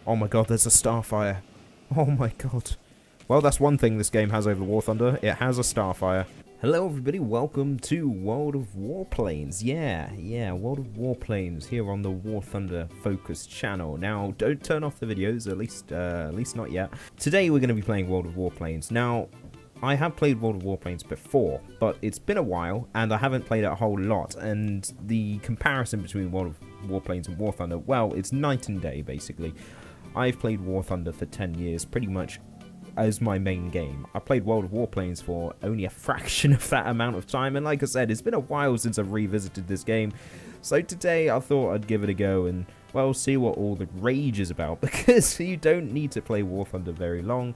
Oh my god, there's a starfire. Oh my god. Well, that's one thing this game has over the War Thunder. It has a starfire. Hello everybody, welcome to World of Warplanes. Yeah, World of Warplanes here on the War Thunder focused channel. Now, don't turn off the videos, at least not yet. Today we're going to be playing World of Warplanes. Now, I have played World of Warplanes before, but it's been a while, and I haven't played it a whole lot, and the comparison between World of Warplanes and War Thunder, well, it's night and day, basically. I've played War Thunder for 10 years, pretty much as my main game. I played World of Warplanes for only a fraction of that amount of time, and like I said, it's been a while since I've revisited this game, so today I thought I'd give it a go and, well, see what all the rage is about, because you don't need to play War Thunder very long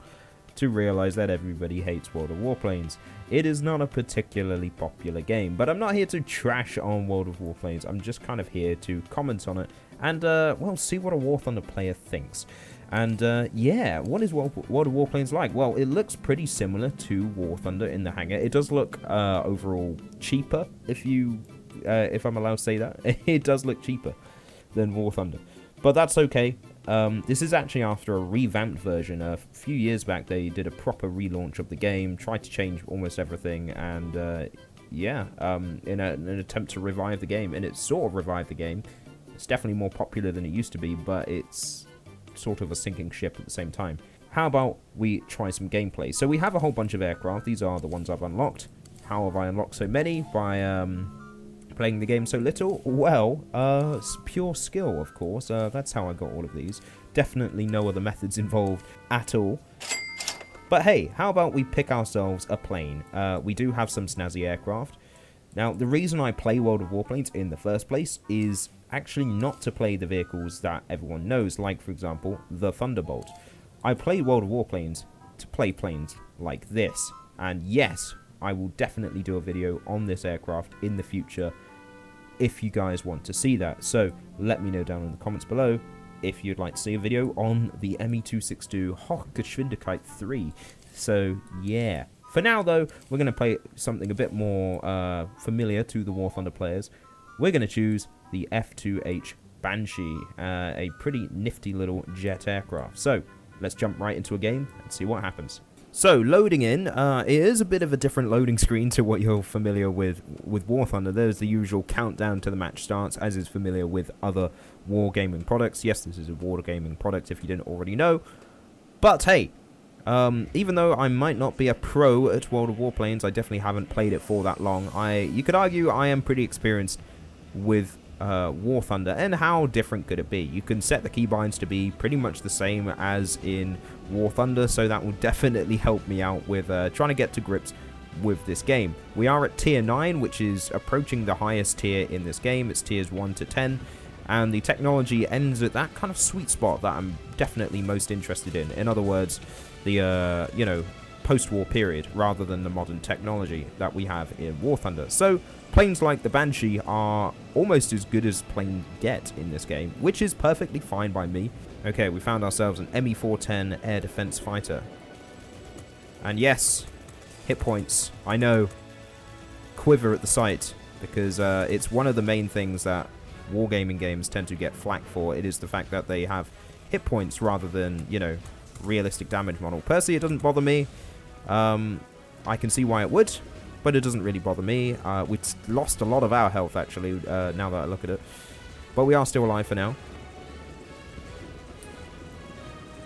to realise that everybody hates World of Warplanes. It is not a particularly popular game, but I'm not here to trash on World of Warplanes. I'm just kind of here to comment on it and, well, see what a War Thunder player thinks. And, yeah, what is World of Warplanes like? Well, it looks pretty similar to War Thunder in the hangar. It does look, overall cheaper, if I'm allowed to say that. It does look cheaper than War Thunder. But that's okay. This is actually after a revamped version. A few years back, they did a proper relaunch of the game, tried to change almost everything, and, yeah, in an attempt to revive the game. And it sort of revived the game. It's definitely more popular than it used to be, but it's sort of a sinking ship at the same time. How about we try some gameplay? So we have a whole bunch of aircraft. These are the ones I've unlocked. How have I unlocked so many? By playing the game so little? Well, pure skill, of course. That's how I got all of these. Definitely no other methods involved at all. But hey, how about we pick ourselves a plane? We do have some snazzy aircraft. Now, the reason I play World of Warplanes in the first place is actually not to play the vehicles that everyone knows, like, for example, the Thunderbolt. I play World of Warplanes to play planes like this. And yes, I will definitely do a video on this aircraft in the future if you guys want to see that. So let me know down in the comments below if you'd like to see a video on the Me-262 Hochgeschwindigkeit 3. So yeah. For now though, we're going to play something a bit more familiar to the War Thunder players. We're going to choose the F2H Banshee, a pretty nifty little jet aircraft. So let's jump right into a game and see what happens. So, loading in, it is a bit of a different loading screen to what you're familiar with War Thunder. There's the usual countdown to the match starts, as is familiar with other wargaming products. Yes, this is a wargaming product if you didn't already know. But hey, even though I might not be a pro at World of Warplanes, I definitely haven't played it for that long. You could argue I am pretty experienced with War Thunder, and how different could it be? You can set the keybinds to be pretty much the same as in War Thunder, so that will definitely help me out with trying to get to grips with this game. We are at tier 9, which is approaching the highest tier in this game. It's tiers 1 to 10, and the technology ends at that kind of sweet spot that I'm definitely most interested in. In other words, the, you know, post-war period, rather than the modern technology that we have in War Thunder. So planes like the Banshee are almost as good as planes get in this game, which is perfectly fine by me. Okay, we found ourselves an Me-410 air defense fighter. And yes, hit points, I know, quiver at the sight, because it's one of the main things that wargaming games tend to get flack for. It is the fact that they have hit points rather than, you know, realistic damage model. Personally, it doesn't bother me. I can see why it would, but it doesn't really bother me. We've lost a lot of our health, actually, now that I look at it. But we are still alive for now.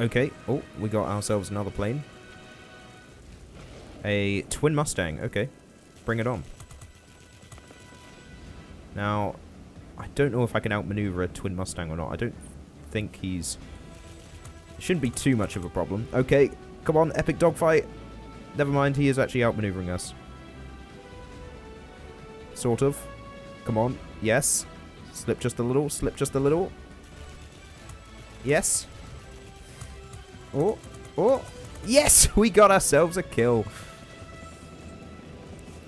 Okay. Oh, we got ourselves another plane. A twin Mustang. Okay. Bring it on. Now, I don't know if I can outmaneuver a twin Mustang or not. I don't think he's... It shouldn't be too much of a problem. Okay. Come on, epic dogfight. Never mind, he is actually outmaneuvering us. Sort of. Come on. Yes. Slip just a little. Slip just a little. Yes. Oh. Oh. Yes! We got ourselves a kill.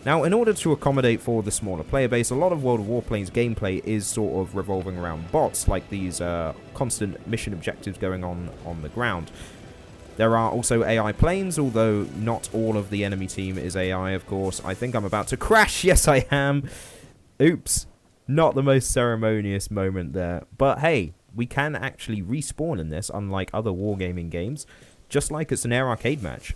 Now, in order to accommodate for the smaller player base, a lot of World of Warplanes gameplay is sort of revolving around bots, like these constant mission objectives going on the ground. There are also AI planes, although not all of the enemy team is AI, of course. I think I'm about to crash. Yes, I am. Oops. Not the most ceremonious moment there. But hey, we can actually respawn in this, unlike other wargaming games, just like it's an air arcade match.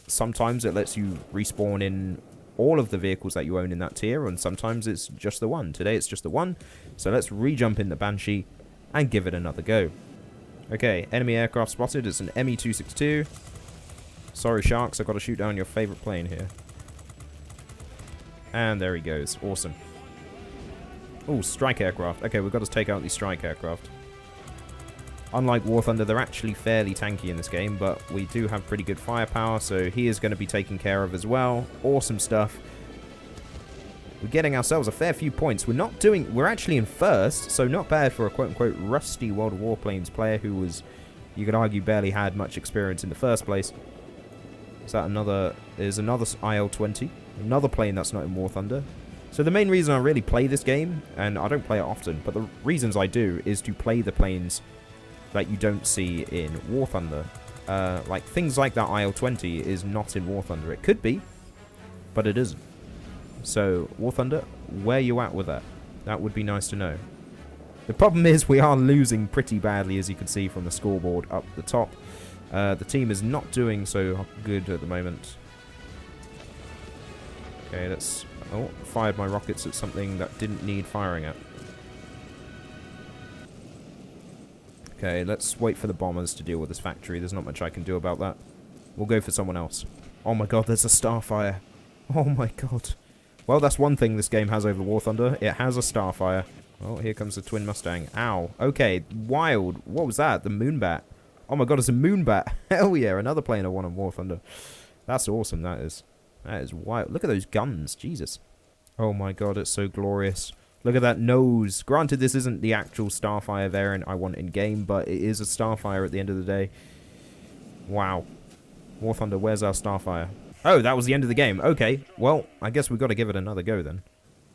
Sometimes it lets you respawn in all of the vehicles that you own in that tier, and sometimes it's just the one. Today it's just the one, so let's re-jump in the Banshee and give it another go. Okay, enemy aircraft spotted. It's an ME-262. Sorry, Sharks, I've got to shoot down your favorite plane here. And there he goes. Awesome. Oh, strike aircraft. Okay, we've got to take out these strike aircraft. Unlike War Thunder, they're actually fairly tanky in this game, but we do have pretty good firepower, so he is going to be taken care of as well. Awesome stuff. We're getting ourselves a fair few points. We're actually in first, so not bad for a quote-unquote rusty World of Warplanes player who was, you could argue, barely had much experience in the first place. Is that another... There's another IL-20. Another plane that's not in War Thunder. So the main reason I really play this game, and I don't play it often, but the reasons I do is to play the planes that you don't see in War Thunder. Like, things like that IL-20 is not in War Thunder. It could be, but it isn't. So, War Thunder, where you at with that? That would be nice to know. The problem is we are losing pretty badly, as you can see from the scoreboard up the top. The team is not doing so good at the moment. Okay, let's... Oh, fired my rockets at something that didn't need firing at. Okay, let's wait for the bombers to deal with this factory. There's not much I can do about that. We'll go for someone else. Oh my god, there's a Starfire. Oh my god. Well, that's one thing this game has over War Thunder. It has a Starfire. Oh, here comes the Twin Mustang. Ow. Okay, wild. What was that? The Moonbat. Oh my god, it's a Moonbat. Hell yeah, another plane I won on War Thunder. That's awesome, that is. That is wild. Look at those guns. Jesus. Oh my god, it's so glorious. Look at that nose. Granted, this isn't the actual Starfire variant I want in-game, but it is a Starfire at the end of the day. Wow. War Thunder, where's our Starfire? Oh, that was the end of the game. Okay, well, I guess we've got to give it another go then.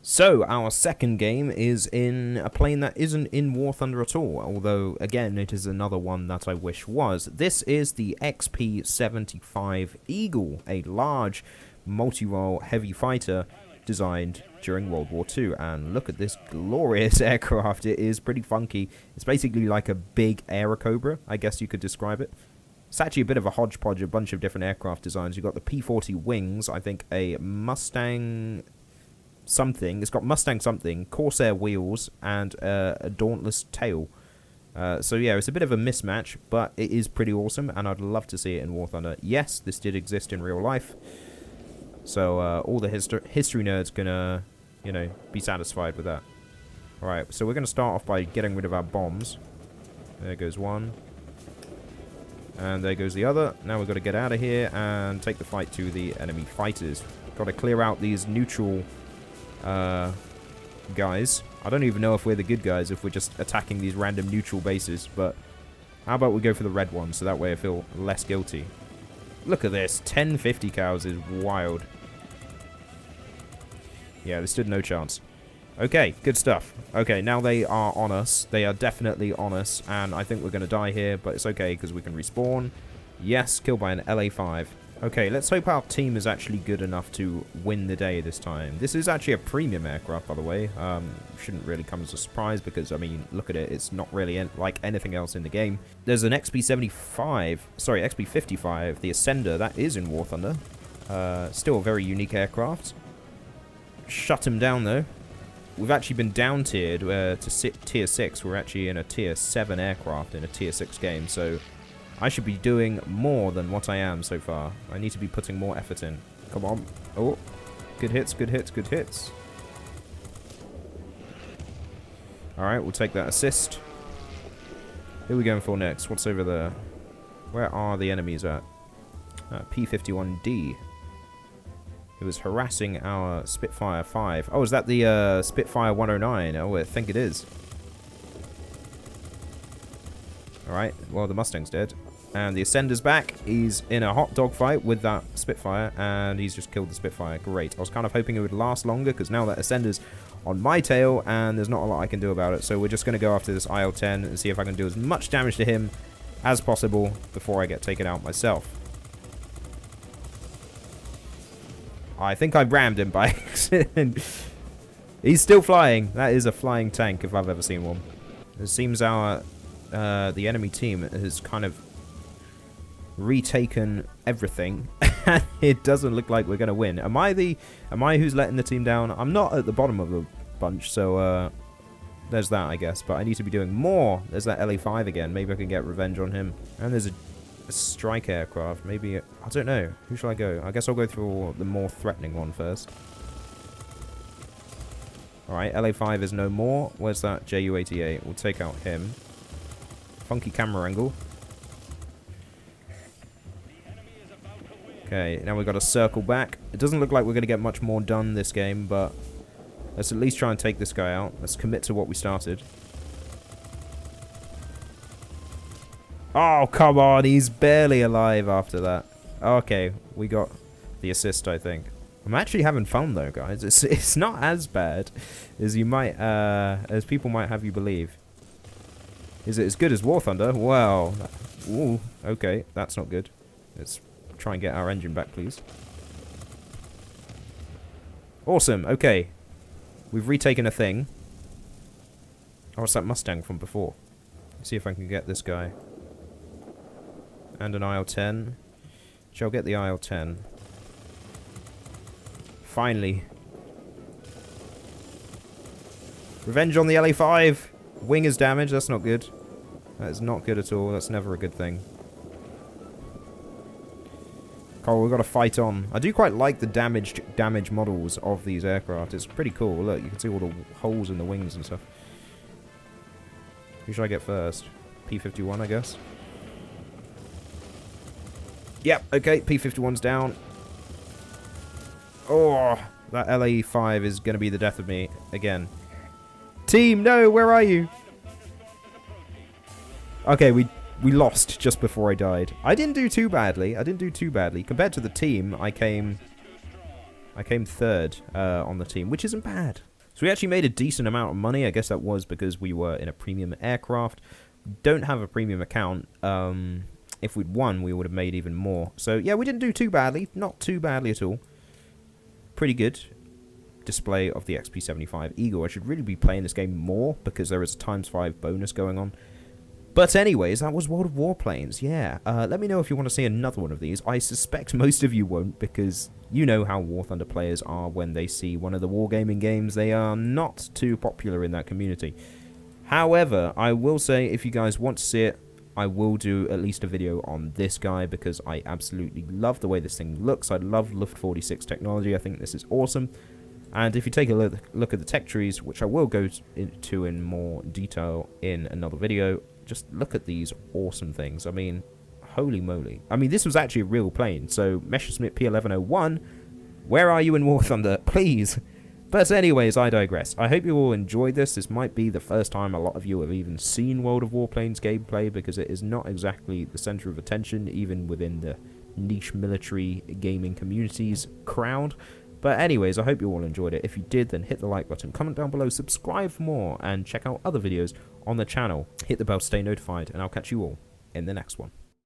So, our second game is in a plane that isn't in War Thunder at all, although, again, it is another one that I wish was. This is the XP-75 Eagle, a large multi-role heavy fighter designed during World War II, and look at this glorious aircraft. It is pretty funky. It's basically like a big Aerocobra, I guess you could describe it. It's actually a bit of a hodgepodge, a bunch of different aircraft designs. You've got the P-40 wings, I think a Mustang something. It's got Mustang something, Corsair wheels, and a Dauntless tail. So yeah, it's a bit of a mismatch, but it is pretty awesome, and I'd love to see it in War Thunder. Yes, this did exist in real life. So, all the history nerds can, you know, be satisfied with that. Alright, so we're going to start off by getting rid of our bombs. There goes one. And there goes the other. Now we've got to get out of here and take the fight to the enemy fighters. Got to clear out these neutral, guys. I don't even know if we're the good guys, if we're just attacking these random neutral bases, but how about we go for the red one, so that way I feel less guilty. Look at this. 1050 cows is wild. Yeah, they stood no chance. Okay, good stuff. Okay, now they are on us. They are definitely on us, and I think we're going to die here, but it's okay because we can respawn. Yes, killed by an LA-5. Okay, let's hope our team is actually good enough to win the day this time. This is actually a premium aircraft, by the way. Shouldn't really come as a surprise because, I mean, look at it. It's not really like anything else in the game. There's an XP-75, sorry, XP-55, the Ascender. That is in War Thunder. Still a very unique aircraft. Shut him down, though. We've actually been down-tiered to Tier 6. We're actually in a Tier 7 aircraft in a Tier 6 game, so I should be doing more than what I am so far. I need to be putting more effort in. Come on. Oh, good hits, good hits, good hits. Alright, we'll take that assist. Who are we going for next? What's over there? Where are the enemies at? P-51D. It was harassing our Spitfire 5. Oh, is that the Spitfire 109? Oh, I think it is. Alright, well, the Mustang's dead. And the Ascender's back. He's in a hot dog fight with that Spitfire, and he's just killed the Spitfire. Great. I was kind of hoping it would last longer, because now that Ascender's on my tail, and there's not a lot I can do about it. So we're just going to go after this IL-10 and see if I can do as much damage to him as possible before I get taken out myself. I think I rammed him by accident. He's still flying. That is a flying tank if I've ever seen one. It seems our the enemy team has kind of retaken everything, and it doesn't look like we're gonna win. Am I who's letting the team down? I'm not at the bottom of the bunch, so there's that, I guess. But I need to be doing more. There's that LA5 again. Maybe I can get revenge on him. And there's a strike aircraft. Maybe I don't know. Who shall I go? I guess I'll go through the more threatening one first. All right, LA5 is no more. Where's that JU-88? We'll take out him. Funky camera angle. Okay, now we've got to circle back. It doesn't look like we're going to get much more done this game, but let's at least try and take this guy out. Let's commit to what we started. Oh, come on. He's barely alive after that. Okay, we got the assist, I think. I'm actually having fun, though, guys. It's not as bad as you might, as people might have you believe. Is it as good as War Thunder? Well, ooh, okay, that's not good. Let's try and get our engine back, please. Awesome, okay. We've retaken a thing. Oh, it's that Mustang from before. Let's see if I can get this guy. And an IL-10. Shall get the IL-10. Finally. Revenge on the LA5. Wing is damaged. That's not good. That is not good at all. That's never a good thing. Cole, we've got to fight on. I do quite like the damaged models of these aircraft. It's pretty cool. Look, you can see all the holes in the wings and stuff. Who should I get first? P-51, I guess. Yep, okay, P-51's down. Oh, that LA5 is going to be the death of me again. Team, no, where are you? Okay, we lost just before I died. I didn't do too badly. Compared to the team, I came third on the team, which isn't bad. So we actually made a decent amount of money. I guess that was because we were in a premium aircraft. Don't have a premium account. If we'd won, we would have made even more. So yeah, we didn't do too badly. Not too badly at all. Pretty good display of the XP75 Eagle. I should really be playing this game more because there is a ×5 bonus going on. But anyways, that was World of Warplanes, yeah. Let me know if you want to see another one of these. I suspect most of you won't, because you know how War Thunder players are when they see one of the wargaming games. They are not too popular in that community. However, I will say, if you guys want to see it, I will do at least a video on this guy, because I absolutely love the way this thing looks. I love Luft 46 technology. I think this is awesome. And if you take a look at the tech trees, which I will go into in more detail in another video, just look at these awesome things. I mean, holy moly. I mean, this was actually a real plane. So, Messerschmitt P1101, where are you in War Thunder? Please. But anyways, I digress. I hope you all enjoyed this. This might be the first time a lot of you have even seen World of Warplanes gameplay, because it is not exactly the center of attention, even within the niche military gaming community's crowd. But anyways, I hope you all enjoyed it. If you did, then hit the like button, comment down below, subscribe for more, and check out other videos on the channel. Hit the bell to stay notified, and I'll catch you all in the next one.